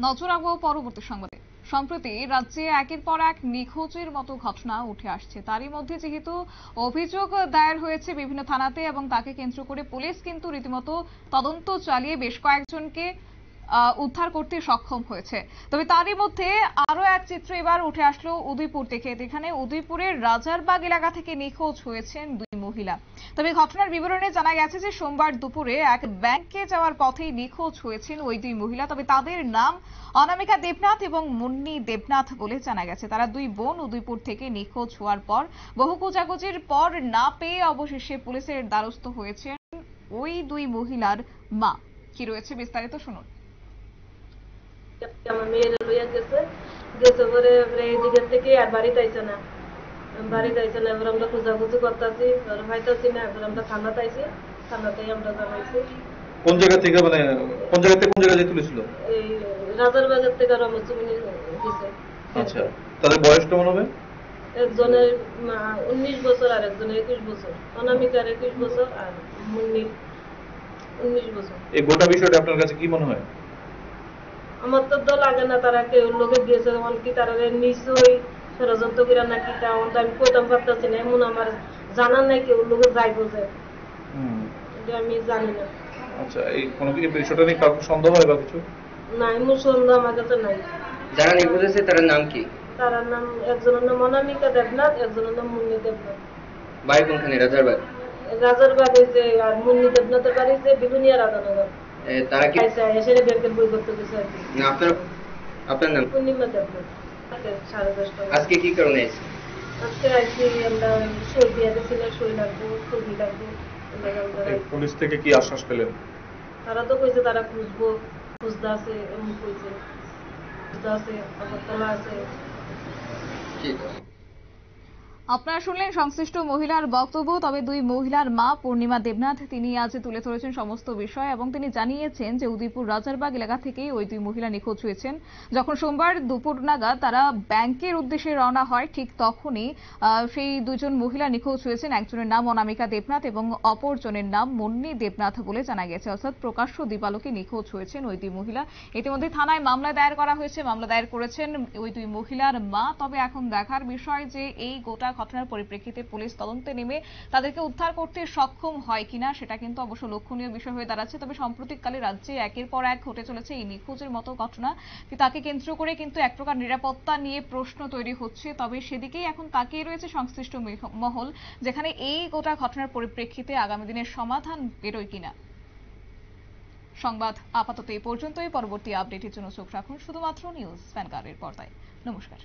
নজর রাখবো পরবর্তী সংবাদে। সম্প্রতি রাজ্যে একের পর এক নিখোঁজের মতো ঘটনা উঠে আসছে। তারই মধ্যে যেহেতু অভিযোগ দায়ের হয়েছে বিভিন্ন থানাতে এবং তাকে কেন্দ্র করে পুলিশ কিন্তু রীতিমতো তদন্ত চালিয়ে বেশ কয়েকজনকে উদ্ধার করতে সক্ষম হয়েছে। তবে তারই মধ্যে আরো এক চিত্র এবার উঠে আসলো উদয়পুর থেকে। এখানে উদয়পুরের রাজারবাগ এলাকা থেকে নিখোঁজ হয়েছেন দুই মহিলা। তবে ঘটনার বিবরণে জানা গেছে যে সোমবার দুপুরে এক ব্যাংকে যাওয়ার পথেই নিখোঁজ হয়েছেন ওই দুই মহিলা। তবে তাদের নাম অনামিকা দেবনাথ এবং মুন্নি দেবনাথ বলে জানা গেছে। তারা দুই বোন উদয়পুর থেকে নিখোঁজ হওয়ার পর বহু খোঁজাখুঁজির পর না পেয়ে অবশেষে পুলিশের দ্বারস্থ হয়েছেন ওই দুই মহিলার মা। কি রয়েছে বিস্তারিত শুনুন। আমার মেয়েরা লইয়া গেছে পরে এইদিকের থেকে আর বাড়িতে আইছে না এবার আমরা খোঁজাখুঁজি করতেছি, পাইতাছি না। এবার আমরা থানাতে আইছি, থানাতেই আমরা জানাইছি। কোন জায়গা থেকে মানে কোন জায়গা থেকে কোন জায়গায় তুলেছিল? এই রাজারবাগের থেকে রমচুমনি দিছে। আচ্ছা, তাদের বয়স কেমন হবে? একজনের 19 বছর আর একজনের 21 বছর। অনামিকার 21 বছর আর মুন্নির 19 বছর। এই গোটা বিষয়টা আপনার কাছে কি মনে হয়? আমার তো লাগে না তারা কেউ লোকে দিয়েছে, কি তারা নিশ্চয়ই ষড়যন্ত্র করে নাকি তা আমি কইতাম পারতেছি না। এমন আমার জানা নাই কেউ লোকে যাই বোঝে, আমি জানি না। আচ্ছা, এই কোনো কি বিষয়টা নিয়ে কাউকে সন্দেহ হয় বা কিছু? না, এমন সন্দেহ আমার কাছে নাই। যারা নিখোঁজ হয়েছে তার নাম কি? তার নাম, একজনের নাম অনামিকা দেবনাথ, একজনের নাম মুন্নি দেবনাথ। বাড়ি কোনখানে? রাজারবাগ। রাজারবাগ হয়েছে, আর মুন্নি দেবনাথের বাড়ি হয়েছে বিগুনিয়া রাধানগর। তারা কি এসে ব্যাংকের বই করতে গেছে আর কি। না, আপনার নাম? পূর্ণিমা দেবনাথ। 10:30 আজকে কি কারণে এসেছে? আজকে আইসি আমরা সই দিয়ে দিয়েছিলাম, সই লাগবো, ছবি লাগবো। পুলিশ থেকে কি আশ্বাস পেলেন? তারা তো কইছে তারা খুঁজবো, খুঁজতে আছে, এমন কইছে। খুঁজতে আছে, আগরতলা আছে। আপনারা শুনলেন সংশ্লিষ্ট মহিলার বক্তব্য। তবে দুই মহিলার মা পূর্ণিমা দেবনাথ তিনি আজ তুলে ধরেছেন সমস্ত বিষয় এবং তিনি জানিয়েছেন যে উদয়পুর রাজারবাগ এলাকা থেকেই ওই দুই মহিলা নিখোঁজ হয়েছেন। যখন সোমবার দুপুর নাগাদ তারা ব্যাংকের উদ্দেশ্যে রওনা হয়, ঠিক তখনই সেই দুজন মহিলা নিখোঁজ হয়েছেন। একজনের নাম অনামিকা দেবনাথ এবং অপরজনের নাম মুন্নি দেবনাথ বলে জানা গেছে। অর্থাৎ প্রকাশ্য দিবালোকে নিখোঁজ হয়েছেন ওই দুই মহিলা। ইতিমধ্যে থানায় মামলা দায়ের করা হয়েছে, মামলা দায়ের করেছেন ওই দুই মহিলার মা। তবে এখন দেখার বিষয় যে এই গোটা ঘটনার পরিপ্রেক্ষিতে পুলিশ তদন্তে নেমে তাদেরকে উদ্ধার করতে সক্ষম হয় কিনা সেটা কিন্তু অবশ্য লক্ষণীয় বিষয় হয়ে দাঁড়াচ্ছে। তবে সাম্প্রতিককালে রাজ্যে একের পর এক ঘটে চলেছে এই নিখোঁজের মতো ঘটনা। তাকে কেন্দ্র করে কিন্তু এক প্রকার নিরাপত্তা নিয়ে প্রশ্ন তৈরি হচ্ছে। তবে সেদিকেই এখন তাকিয়ে রয়েছে সংশ্লিষ্ট মহল, যেখানে এই গোটা ঘটনার পরিপ্রেক্ষিতে আগামী দিনের সমাধান বেরোয় কিনা। সংবাদ আপাতত এই পর্যন্তই। পরবর্তী আপডেটের জন্য চোখ রাখুন শুধুমাত্র নিউজ ভ্যানগার্ডের পর্দায়। নমস্কার।